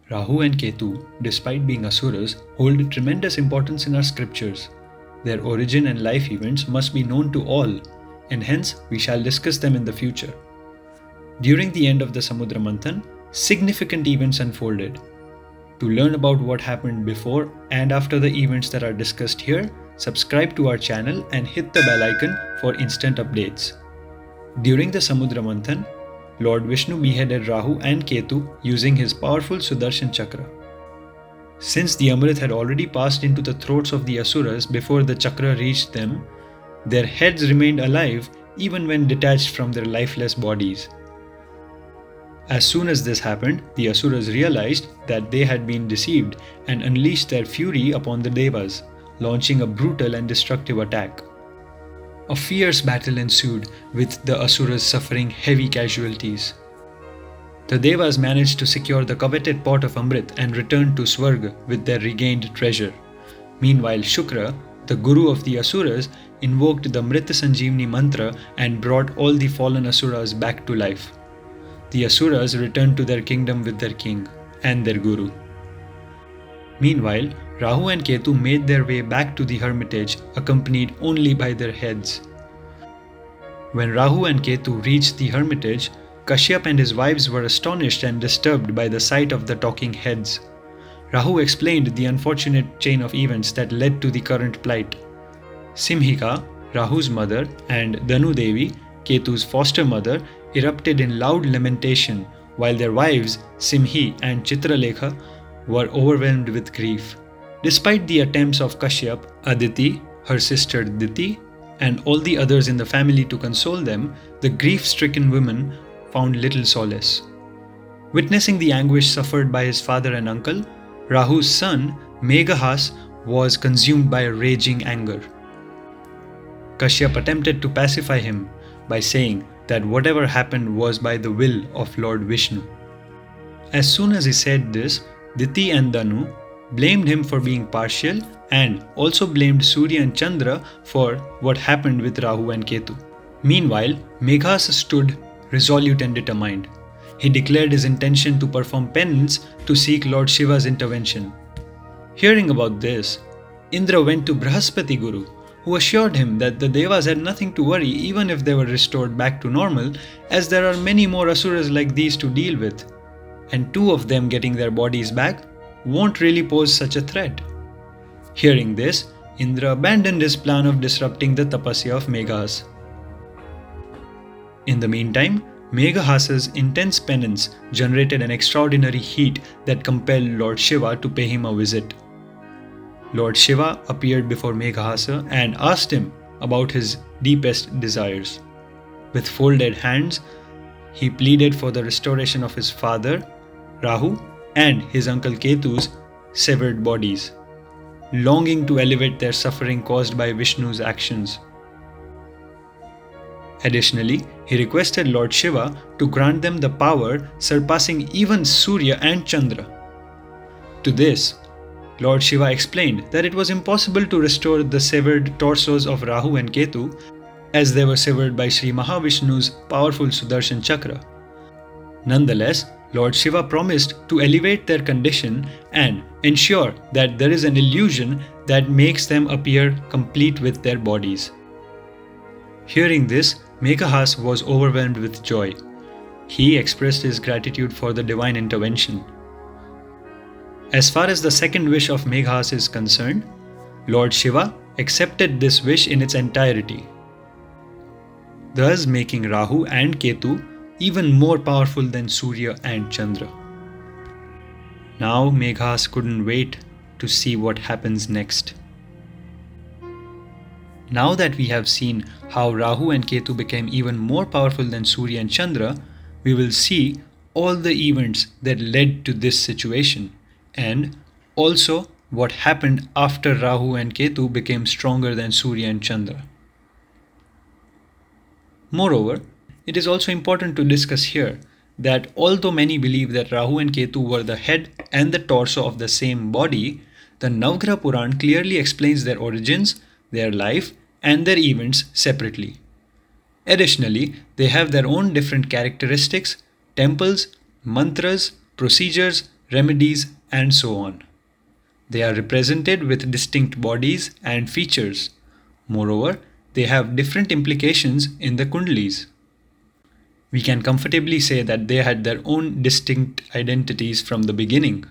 Rahu and Ketu, despite being Asuras, hold tremendous importance in our scriptures. Their origin and life events must be known to all, and hence we shall discuss them in the future. During the end of the Samudra Manthan, significant events unfolded. To learn about what happened before and after the events that are discussed here, subscribe to our channel and hit the bell icon for instant updates. During the Samudra Manthan, Lord Vishnu beheaded Rahu and Ketu using his powerful Sudarshan Chakra. Since the Amrit had already passed into the throats of the Asuras before the Chakra reached them, their heads remained alive even when detached from their lifeless bodies. As soon as this happened, the Asuras realized that they had been deceived and unleashed their fury upon the Devas, launching a brutal and destructive attack. A fierce battle ensued, with the Asuras suffering heavy casualties. The Devas managed to secure the coveted pot of Amrit and returned to Swarga with their regained treasure. Meanwhile, Shukra, the guru of the Asuras, invoked the Mrita Sanjeevani mantra and brought all the fallen Asuras back to life. The Asuras returned to their kingdom with their king and their guru. Meanwhile, Rahu and Ketu made their way back to the hermitage, accompanied only by their heads. When Rahu and Ketu reached the hermitage, Kashyap and his wives were astonished and disturbed by the sight of the talking heads. Rahu explained the unfortunate chain of events that led to the current plight. Simhika, Rahu's mother, and Danu Devi, Ketu's foster mother, erupted in loud lamentation, while their wives, Simhi and Chitralekha, were overwhelmed with grief. Despite the attempts of Kashyap, Aditi, her sister Diti, and all the others in the family to console them, the grief-stricken women found little solace. Witnessing the anguish suffered by his father and uncle, Rahu's son, Meghahas, was consumed by a raging anger. Kashyap attempted to pacify him by saying that whatever happened was by the will of Lord Vishnu. As soon as he said this, Diti and Danu blamed him for being partial and also blamed Surya and Chandra for what happened with Rahu and Ketu. Meanwhile, Meghas stood resolute and determined. He declared his intention to perform penance to seek Lord Shiva's intervention. Hearing about this, Indra went to Brahaspati Guru, who assured him that the Devas had nothing to worry even if they were restored back to normal, as there are many more Asuras like these to deal with, and two of them getting their bodies back won't really pose such a threat. Hearing this, Indra abandoned his plan of disrupting the tapasya of Meghas. In the meantime, Meghahas's intense penance generated an extraordinary heat that compelled Lord Shiva to pay him a visit. Lord Shiva appeared before Meghahasa and asked him about his deepest desires. With folded hands, he pleaded for the restoration of his father, Rahu, and his uncle Ketu's severed bodies, longing to elevate their suffering caused by Vishnu's actions. Additionally, he requested Lord Shiva to grant them the power surpassing even Surya and Chandra. To this, Lord Shiva explained that it was impossible to restore the severed torsos of Rahu and Ketu, as they were severed by Sri Mahavishnu's powerful Sudarshan Chakra. Nonetheless, Lord Shiva promised to elevate their condition and ensure that there is an illusion that makes them appear complete with their bodies. Hearing this, Meghahas was overwhelmed with joy. He expressed his gratitude for the divine intervention. As far as the second wish of Meghas is concerned, Lord Shiva accepted this wish in its entirety, thus making Rahu and Ketu even more powerful than Surya and Chandra. Now Meghas couldn't wait to see what happens next. Now that we have seen how Rahu and Ketu became even more powerful than Surya and Chandra, we will see all the events that led to this situation, and also what happened after Rahu and Ketu became stronger than Surya and Chandra. Moreover, it is also important to discuss here that although many believe that Rahu and Ketu were the head and the torso of the same body, the Navgraha Puran clearly explains their origins, their life, and their events separately. Additionally, they have their own different characteristics, temples, mantras, procedures, remedies, and so on. They are represented with distinct bodies and features. Moreover, they have different implications in the Kundalis. We can comfortably say that they had their own distinct identities from the beginning.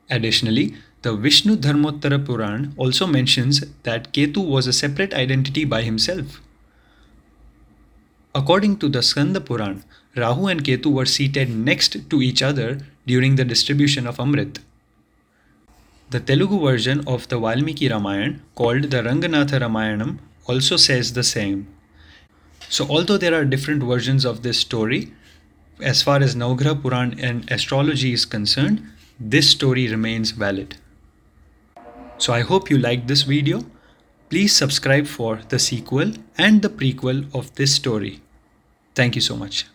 Additionally, the Vishnu Dharmottara Puran also mentions that Ketu was a separate identity by himself. According to the Skanda Puran, Rahu and Ketu were seated next to each other during the distribution of Amrit. The Telugu version of the Valmiki Ramayana, called the Ranganatha Ramayanam, also says the same. So, although there are different versions of this story, as far as Navgraha Puran and astrology is concerned, this story remains valid. So, I hope you liked this video. Please subscribe for the sequel and the prequel of this story. Thank you so much.